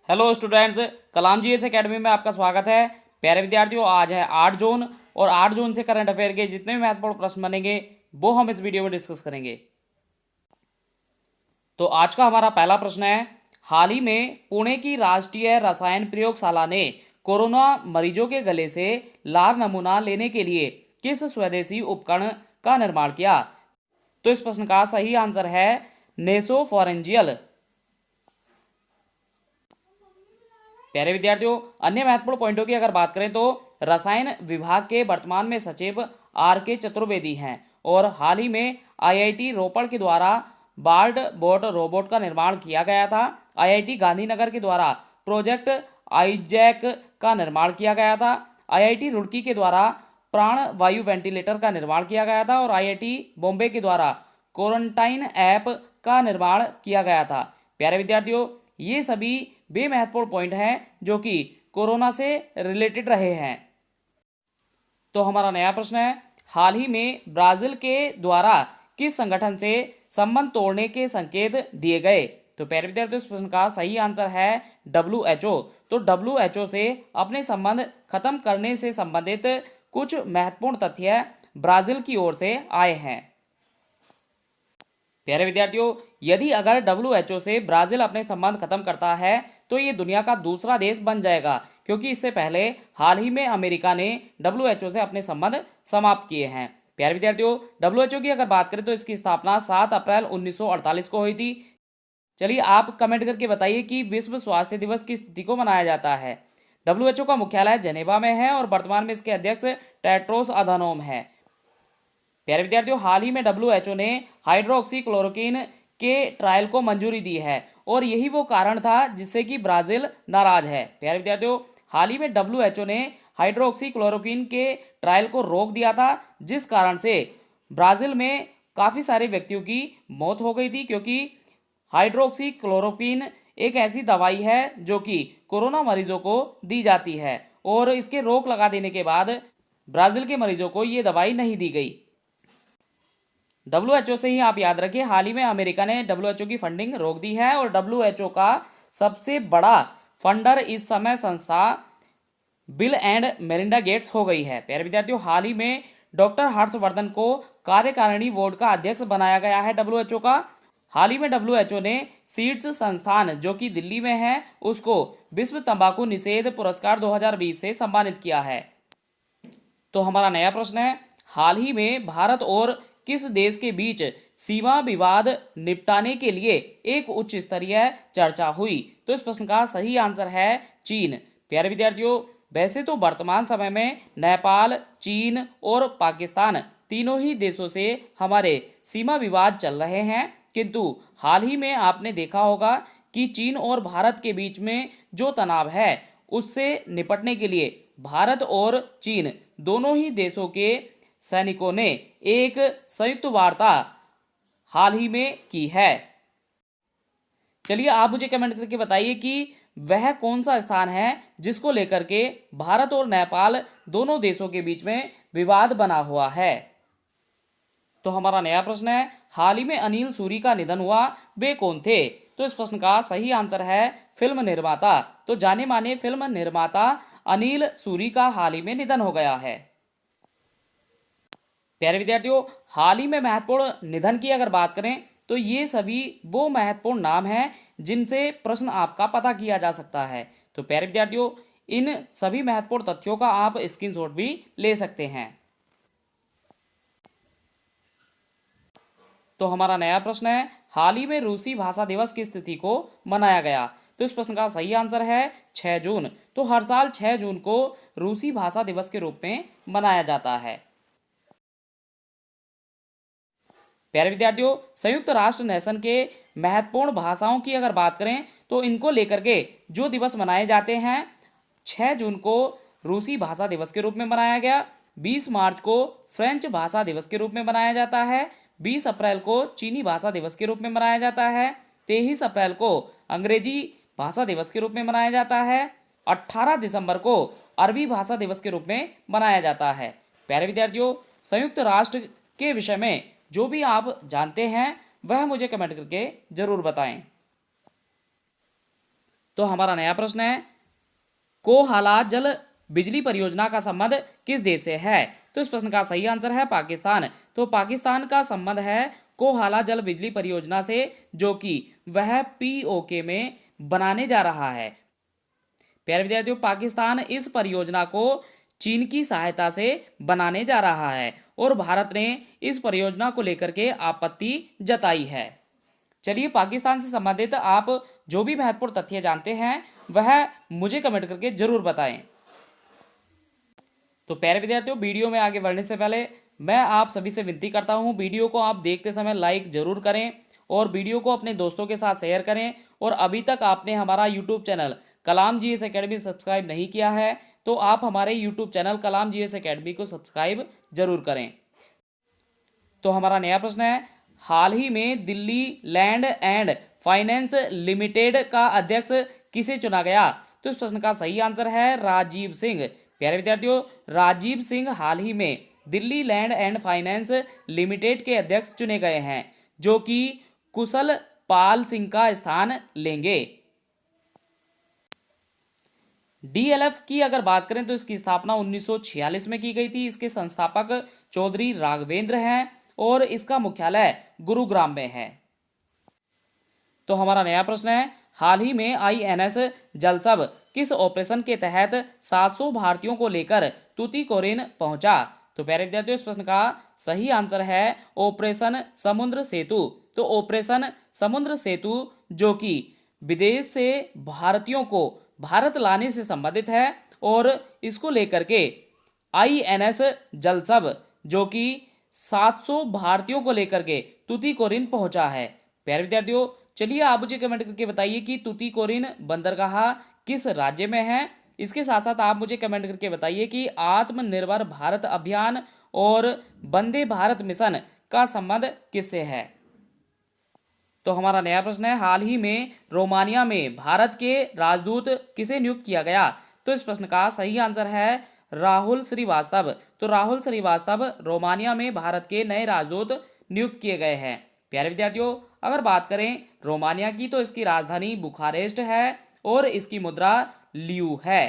Hello students, कलाम G S academy में आपका स्वागत है। प्यारे विद्यार्थियों, आज है 8 जून और 8 जून से करंट अफेयर के जितने भी महत्वपूर्ण प्रश्न बनेंगे वो हम इस वीडियो में डिस्कस करेंगे। तो आज का हमारा पहला प्रश्न है, हाल ही में पुणे की राष्ट्रीय रसायन प्रयोगशाला ने कोरोना मरीजों के गले से लार नमूना लेने के लिए किस स्वदेशी उपकरण का निर्माण किया? तो इस प्रश्न का सही आंसर है नेसोफोरेंजियल। प्यारे विद्यार्थियों, अन्य महत्वपूर्ण पॉइंटों की अगर बात करें तो रसायन विभाग के वर्तमान में सचिव आर के चतुर्वेदी हैं और हाल ही में आईआईटी रोपड़ के द्वारा बार्ड बोट रोबोट का निर्माण किया गया था। आईआईटी गांधीनगर के द्वारा प्रोजेक्ट आईजैक का निर्माण किया गया था। आईआईटी रुड़की के द्वारा प्राण वायु वेंटिलेटर का निर्माण किया गया था और आईआईटी बॉम्बे के द्वारा क्वारंटाइन ऐप का निर्माण किया गया था। प्यारे विद्यार्थियों, ये सभी वे महत्वपूर्ण पॉइंट हैं जो कि कोरोना से रिलेटेड रहे हैं। तो हमारा नया प्रश्न है, हाल ही में ब्राजील के द्वारा किस संगठन से संबंध तोड़ने के संकेत दिए गए? तो प्यारे विद्यार्थियों, इस प्रश्न का सही आंसर है WHO। तो WHO से अपने संबंध खत्म करने से संबंधित कुछ महत्वपूर्ण तथ्य ब्राजील की ओर से आए हैं। प्यारे विद्यार्थियों, यदि अगर WHO से ब्राजील अपने संबंध खत्म करता है तो ये दुनिया का दूसरा देश बन जाएगा, क्योंकि इससे पहले हाल ही में अमेरिका ने WHO से अपने संबंध समाप्त किए हैं। प्यारे विद्यार्थियों, WHO की अगर बात करें तो इसकी स्थापना 7 अप्रैल 1948 को हुई थी। चलिए आप कमेंट करके बताइए कि विश्व स्वास्थ्य दिवस किस तिथि को मनाया जाता है? WHO का मुख्यालय जेनेवा में है और वर्तमान में इसके अध्यक्ष टेड्रोस अधानोम है। प्यारे विद्यार्थियों, हाल ही में WHO ने हाइड्रोक्सी क्लोरोक्विन के ट्रायल को मंजूरी दी है और यही वो कारण था जिससे कि ब्राजील नाराज है। प्यारे विद्यार्थियों, हाल ही में WHO ने हाइड्रोक्सी क्लोरोक्विन के ट्रायल को रोक दिया था, जिस कारण से ब्राजील में काफ़ी सारे व्यक्तियों की मौत हो गई थी, क्योंकि हाइड्रोक्सी क्लोरोक्विन एक ऐसी दवाई है जो कि कोरोना मरीजों को दी जाती है और इसके रोक लगा देने के बाद ब्राजील के मरीजों को ये दवाई नहीं दी गई। WHO से ही आप याद रखिए, हाल ही में अमेरिका ने WHO की फंडिंग रोक दी है और WHO का सबसे बड़ा फंडर इस समय संस्था बिल एंड मेलिंडा गेट्स हो गई है। प्यारे विद्यार्थियों, हाल ही में डॉक्टर हर्षवर्धन को कार्यकारिणी बोर्ड का अध्यक्ष बनाया गया है WHO का। हाल ही में WHO ने सीड्स संस्थान जो कि दिल्ली में है उसको विश्व तंबाकू निषेध पुरस्कार 2020 से सम्मानित किया है। तो हमारा नया प्रश्न है, हाल ही में भारत और किस देश के बीच सीमा विवाद निपटाने के लिए एक उच्च स्तरीय चर्चा हुई? तो इस प्रश्न का सही आंसर है चीन। प्यारे विद्यार्थियों, वैसे तो वर्तमान समय में नेपाल, चीन और पाकिस्तान तीनों ही देशों से हमारे सीमा विवाद चल रहे हैं, किंतु हाल ही में आपने देखा होगा कि चीन और भारत के बीच में जो तनाव है उससे निपटने के लिए भारत और चीन दोनों ही देशों के सैनिकों ने एक संयुक्त वार्ता हाल ही में की है। चलिए आप मुझे कमेंट करके बताइए कि वह कौन सा स्थान है जिसको लेकर के भारत और नेपाल दोनों देशों के बीच में विवाद बना हुआ है। तो हमारा नया प्रश्न है, हाल ही में अनिल सूरी का निधन हुआ, वे कौन थे? तो इस प्रश्न का सही आंसर है फिल्म निर्माता। तो जाने माने फिल्म निर्माता अनिल सूरी का हाल ही में निधन हो गया है। प्यारे विद्यार्थियों, हाल ही में महत्वपूर्ण निधन की अगर बात करें तो ये सभी वो महत्वपूर्ण नाम हैं जिनसे प्रश्न आपका पता किया जा सकता है। तो प्यारे विद्यार्थियों, इन सभी महत्वपूर्ण तथ्यों का आप स्क्रीनशॉट भी ले सकते हैं। तो हमारा नया प्रश्न है, हाल ही में रूसी भाषा दिवस किस तिथि को मनाया गया? तो इस प्रश्न का सही आंसर है 6 जून। तो हर साल 6 जून को रूसी भाषा दिवस के रूप में मनाया जाता है। प्यारे विद्यार्थियों, संयुक्त राष्ट्र नेशन के महत्वपूर्ण भाषाओं की अगर बात करें तो इनको लेकर के जो दिवस मनाए जाते हैं, 6 जून को रूसी भाषा दिवस के रूप में मनाया गया, 20 मार्च को फ्रेंच भाषा दिवस के रूप में मनाया जाता है, 20 अप्रैल को चीनी भाषा दिवस के रूप में मनाया जाता है, 23 अप्रैल को अंग्रेजी भाषा दिवस के रूप में मनाया जाता है, 18 दिसंबर को अरबी भाषा दिवस के रूप में मनाया जाता है। प्यारे विद्यार्थियों, संयुक्त राष्ट्र के विषय में जो भी आप जानते हैं वह मुझे कमेंट करके जरूर बताएं। तो हमारा नया प्रश्न है, कोहाला जल बिजली परियोजना का संबंध किस देश से है? तो इस प्रश्न का सही आंसर है पाकिस्तान। तो पाकिस्तान का संबंध है कोहाला जल बिजली परियोजना से, जो कि वह पीओके में बनाने जा रहा है। प्यारे विद्यार्थियों, पाकिस्तान इस परियोजना को चीन की सहायता से बनाने जा रहा है और भारत ने इस परियोजना को लेकर के आपत्ति जताई है। चलिए, पाकिस्तान से संबंधित आप जो भी महत्वपूर्ण तथ्य जानते हैं वह मुझे कमेंट करके जरूर बताएं। तो प्यारे विद्यार्थियों, वीडियो में आगे बढ़ने से पहले मैं आप सभी से विनती करता हूं, वीडियो को आप देखते समय लाइक जरूर करें और वीडियो को अपने दोस्तों के साथ शेयर करें। और अभी तक आपने हमारा यूट्यूब चैनल कलाम जीएस एकेडमी सब्सक्राइब नहीं किया है तो आप हमारे यूट्यूब चैनल कलाम जीएस एकेडमी को सब्सक्राइब जरूर करें। तो हमारा नया प्रश्न है, हाल ही में Delhi land and finance limited का अध्यक्ष किसे चुना गया? तो इस प्रश्न का सही आंसर है राजीव सिंह। प्यारे विद्यार्थियों, राजीव सिंह हाल ही में Delhi land and finance limited के अध्यक्ष चुने गए हैं, जो कि कुशल पाल सिंह का स्थान लेंगे। डीएलएफ की अगर बात करें तो इसकी स्थापना 1946 में की गई थी। इसके संस्थापक चौधरी राघवेंद्र हैं और इसका मुख्यालय गुरुग्राम में है। तो हमारा नया प्रश्न है, हाल ही में आईएनएस जलसब किस ऑपरेशन के तहत 700 भारतीयों को लेकर तूतीकोरिन पहुंचा? तो प्यारे विद्यार्थियों, इस प्रश्न का सही आंसर है ऑपरेशन समुद्र सेतु। तो ऑपरेशन समुद्र सेतु, जो कि विदेश से भारतीयों को भारत लाने से संबंधित है और इसको लेकर के आईएनएस जलसब, जो कि 700 भारतीयों को लेकर के तूतीकोरिन पहुंचा है। प्यारे विद्यार्थियों, चलिए आप मुझे कमेंट करके बताइए कि तूतीकोरिन बंदरगाह किस राज्य में है। इसके साथ साथ आप मुझे कमेंट करके बताइए कि आत्मनिर्भर भारत अभियान और वंदे भारत मिशन का संबंध किससे है। तो हमारा नया प्रश्न है, हाल ही में रोमानिया में भारत के राजदूत किसे नियुक्त किया गया? तो इस प्रश्न का सही आंसर है राहुल श्रीवास्तव। तो राहुल श्रीवास्तव रोमानिया में भारत के नए राजदूत नियुक्त किए गए हैं। प्यारे विद्यार्थियों, अगर बात करें रोमानिया की तो इसकी राजधानी बुखारेस्ट है और इसकी मुद्रा ल्यू है।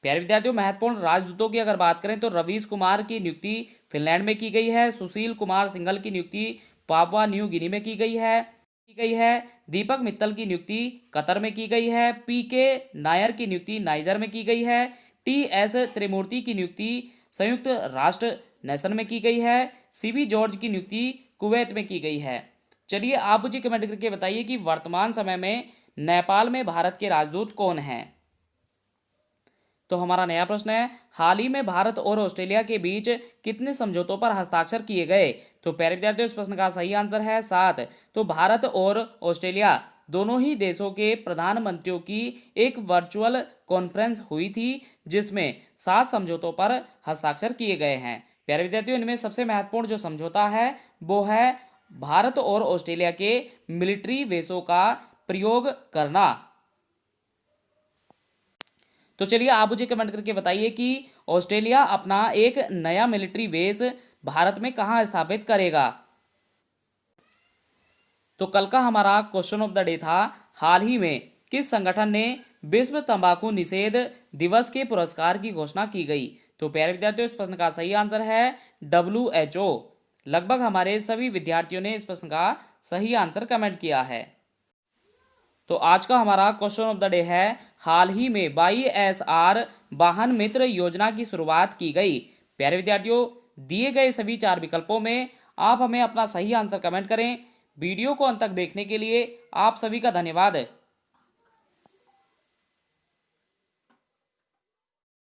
प्यारे विद्यार्थियों, महत्वपूर्ण राजदूतों की अगर बात करें तो रवीश कुमार की नियुक्ति फिनलैंड में की गई है। सुशील कुमार सिंघल की नियुक्ति पापुआ न्यू गिनी में की गई है। दीपक मित्तल की नियुक्ति कतर में की गई है। पीके नायर की नियुक्ति नाइजर में की गई है। टीएस त्रिमूर्ति की नियुक्ति संयुक्त राष्ट्र नेशन में की गई है। सीबी जॉर्ज की नियुक्ति कुवैत में की गई है। चलिए आप मुझे कमेंट करके बताइए कि वर्तमान समय में नेपाल में भारत के राजदूत कौन हैं। तो हमारा नया प्रश्न है, हाल ही में भारत और ऑस्ट्रेलिया के बीच कितने समझौतों पर हस्ताक्षर किए गए? तो प्यारे विद्यार्थियों, इस प्रश्न का सही आंसर है 7। तो भारत और ऑस्ट्रेलिया दोनों ही देशों के प्रधानमंत्रियों की एक वर्चुअल कॉन्फ्रेंस हुई थी, जिसमें 7 समझौतों पर हस्ताक्षर किए गए हैं। प्यारे विद्यार्थियों, इनमें सबसे महत्वपूर्ण जो समझौता है वो है भारत और ऑस्ट्रेलिया के मिलिट्री बेसों का प्रयोग करना। तो चलिए आप मुझे कमेंट करके बताइए कि ऑस्ट्रेलिया अपना एक नया मिलिट्री बेस भारत में कहां स्थापित करेगा। तो कल का हमारा क्वेश्चन ऑफ द डे था, हाल ही में किस संगठन ने विश्व तंबाकू निषेध दिवस के पुरस्कार की घोषणा की गई? तो प्यारे विद्यार्थियों, इस प्रश्न का सही आंसर है WHO। लगभग हमारे सभी विद्यार्थियों ने इस प्रश्न का सही आंसर कमेंट किया है। तो आज का हमारा क्वेश्चन ऑफ द डे है, हाल ही में YSR वाहन मित्र योजना की शुरुआत की गई। प्यारे विद्यार्थियों, दिए गए सभी 4 विकल्पों में आप हमें अपना सही आंसर कमेंट करें। वीडियो को अंत तक देखने के लिए आप सभी का धन्यवाद।